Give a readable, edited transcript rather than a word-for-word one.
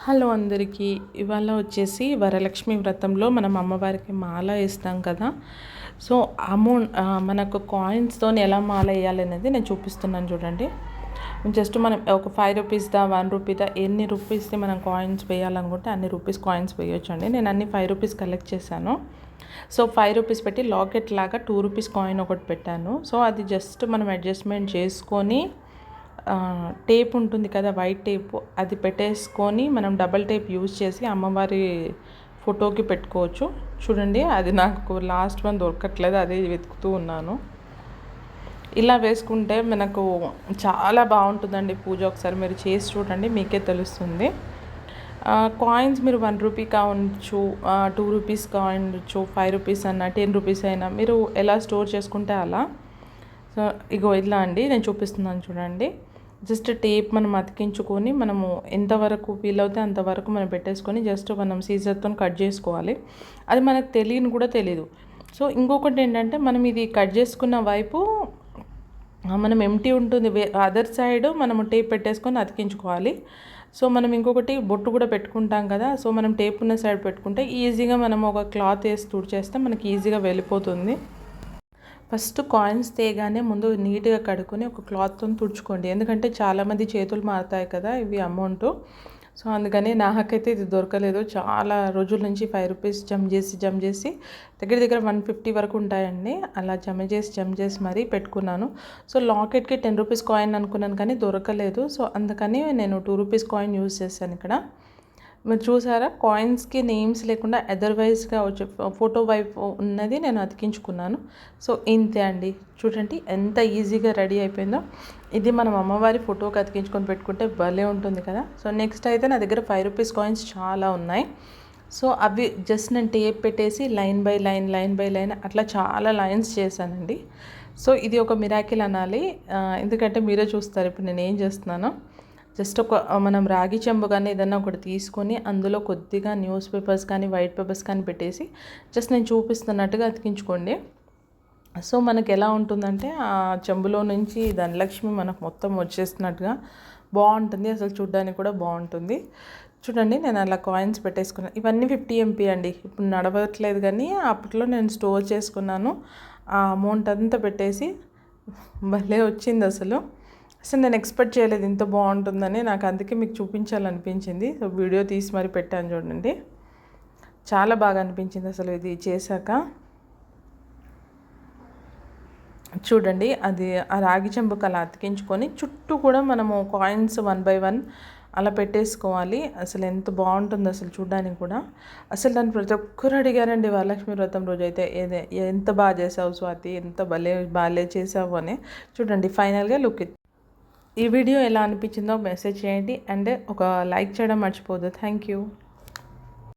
Hello అందరికీ. ఇవాళ వచ్చేసి వరలక్ష్మి వ్రతంలో మనం అమ్మవారికి మాల వేస్తాం కదా. సో మనకు కాయిన్స్‌తోని ఎలా మాల వేయాలనేది నేను చూపిస్తున్నాను చూడండి. జస్ట్ మనం ఒక 5 రూపీస్‌దా, 1 రూపీదా ఎన్ని రూపీస్‌ది మనం కాయిన్స్ వేయాలనుకుంటే అన్ని రూపీస్ కాయిన్స్ వేయొచ్చండి. నేను అన్ని 5 రూపీస్ కలెక్ట్ చేశాను. సో 5 రూపీస్ పెట్టి లాకెట్ లాగా 2 రూపీస్ కాయిన్ ఒకటి పెట్టాను. సో అది జస్ట్ మనం అడ్జస్ట్మెంట్ చేసుకొని టేప్ ఉంటుంది కదా, వైట్ టేప్, అది పెట్టేసుకొని మనం డబల్ టేప్ యూజ్ చేసి అమ్మవారి ఫోటోకి పెట్టుకోవచ్చు. చూడండి, అది నాకు లాస్ట్ వన్ దొరకట్లేదు, అదే వెతుకుతూ ఉన్నాను. ఇలా వేసుకుంటే మనకు చాలా బాగుంటుందండి పూజ. ఒకసారి మీరు చేసి చూడండి, మీకే తెలుస్తుంది. కాయిన్స్ మీరు 1 రూపీ కావచ్చు, 2 రూపీస్ కావచ్చు, 5 రూపీస్ అన్నా, 10 రూపీస్ అయినా మీరు ఎలా స్టోర్ చేసుకుంటే అలా. సో ఇగో ఇలా అండి, నేను చూపిస్తున్నాను చూడండి. జస్ట్ టేప్ మనం అతికించుకొని మనము ఎంతవరకు వీలవుతే అంతవరకు మనం పెట్టేసుకొని జస్ట్ మనం సీజర్తో కట్ చేసుకోవాలి. అది మనకు తెలియని కూడా తెలీదు. సో ఇంకొకటి ఏంటంటే, మనం ఇది కట్ చేసుకున్న వైపు మనం ఎంటీ ఉంటుంది, అదర్ సైడ్ మనము టేప్ పెట్టేసుకొని అతికించుకోవాలి. సో మనం ఇంకొకటి బొట్టు కూడా పెట్టుకుంటాం కదా. సో మనం టేప్ ఉన్న సైడ్ పెట్టుకుంటే ఈజీగా మనం ఒక క్లాత్ వేసి తుడిచేస్తే మనకి ఈజీగా వెళ్ళిపోతుంది. ఫస్ట్ కాయిన్స్ తేగానే ముందు నీట్గా కడుక్కొని ఒక క్లాత్తో తుడుచుకోండి. ఎందుకంటే చాలామంది చేతులు మారుతాయి కదా ఇవి అమౌంట్. సో అందుకని నాకైతే ఇది దొరకలేదు. చాలా రోజుల నుంచి 5 రూపీస్ జమ చేసి దగ్గర 150 వరకు ఉంటాయండి. అలా జమ చేసి మరీ పెట్టుకున్నాను. సో లాకెట్కి 10 రూపీస్ కాయిన్ అనుకున్నాను కానీ దొరకలేదు. సో అందుకని నేను 2 రూపీస్ కాయిన్ యూజ్ చేశాను ఇక్కడ. మీరు చూసారా, కాయిన్స్కి నేమ్స్ లేకుండా అదర్వైజ్గా వచ్చే ఫోటో వైపు ఉన్నది నేను అతికించుకున్నాను. సో ఇంతే అండి, చూడండి ఎంత ఈజీగా రెడీ అయిపోయిందో. ఇది మనం అమ్మవారి ఫోటోకి అతికించుకొని పెట్టుకుంటే భలే ఉంటుంది కదా. సో నెక్స్ట్ అయితే నా దగ్గర 5 రూపీస్ కాయిన్స్ చాలా ఉన్నాయి. సో అవి జస్ట్ నేను టేప్ పెట్టేసి లైన్ బై లైన్ అట్లా చాలా లైన్స్ చేశానండి. సో ఇది ఒక మిరాకిల్ అనాలి. ఎందుకంటే మీరే చూస్తారు ఇప్పుడు నేను ఏం చేస్తున్నానో. జస్ట్ మనం రాగి చెంబు కానీ ఏదన్నా ఒకటి తీసుకొని అందులో కొద్దిగా న్యూస్ పేపర్స్ కానీ వైట్ పేపర్స్ కానీ పెట్టేసి జస్ట్ నేను చూపిస్తున్నట్టుగా అతికించుకోండి. సో మనకి ఎలా ఉంటుందంటే ఆ చెంబులో నుంచి ధనలక్ష్మి మనకు మొత్తం వచ్చేస్తున్నట్టుగా బాగుంటుంది. అసలు చూడడానికి కూడా బాగుంటుంది. చూడండి, నేను అలా కాయిన్స్ పెట్టేసుకున్నాను. ఇవన్నీ 50 MP అండి. ఇప్పుడు నడవట్లేదు కానీ అప్పట్లో నేను స్టోర్ చేసుకున్నాను. ఆ అమౌంట్ అంతా పెట్టేసి భలే వచ్చింది అసలు నేను ఎక్స్పెక్ట్ చేయలేదు ఇంత బాగుంటుందని. నాకు అందుకే మీకు చూపించాలనిపించింది. సో వీడియో తీసి మరి పెట్టాను చూడండి. చాలా బాగా అనిపించింది అసలు ఇది చేశాక. చూడండి, అది ఆ రాగి చెంబుకు అలా అతికించుకొని చుట్టూ కూడా మనము కాయిన్స్ 1 by 1 అలా పెట్టేసుకోవాలి. అసలు ఎంత బాగుంటుంది అసలు చూడడానికి కూడా. అసలు దాన్ని ప్రతి ఒక్కరు అడిగారండి వరలక్ష్మి వ్రతం రోజు అయితే, ఎంత బాగా చేసావు స్వాతి, ఎంత బాగా చేసావు అని. చూడండి ఫైనల్గా లుక్ ఇట్. ఈ వీడియో ఎలా అనిపించిందో మెసేజ్ చేయండి అండ్ ఒక లైక్ చేయడం మర్చిపోవద్దు. Thank you.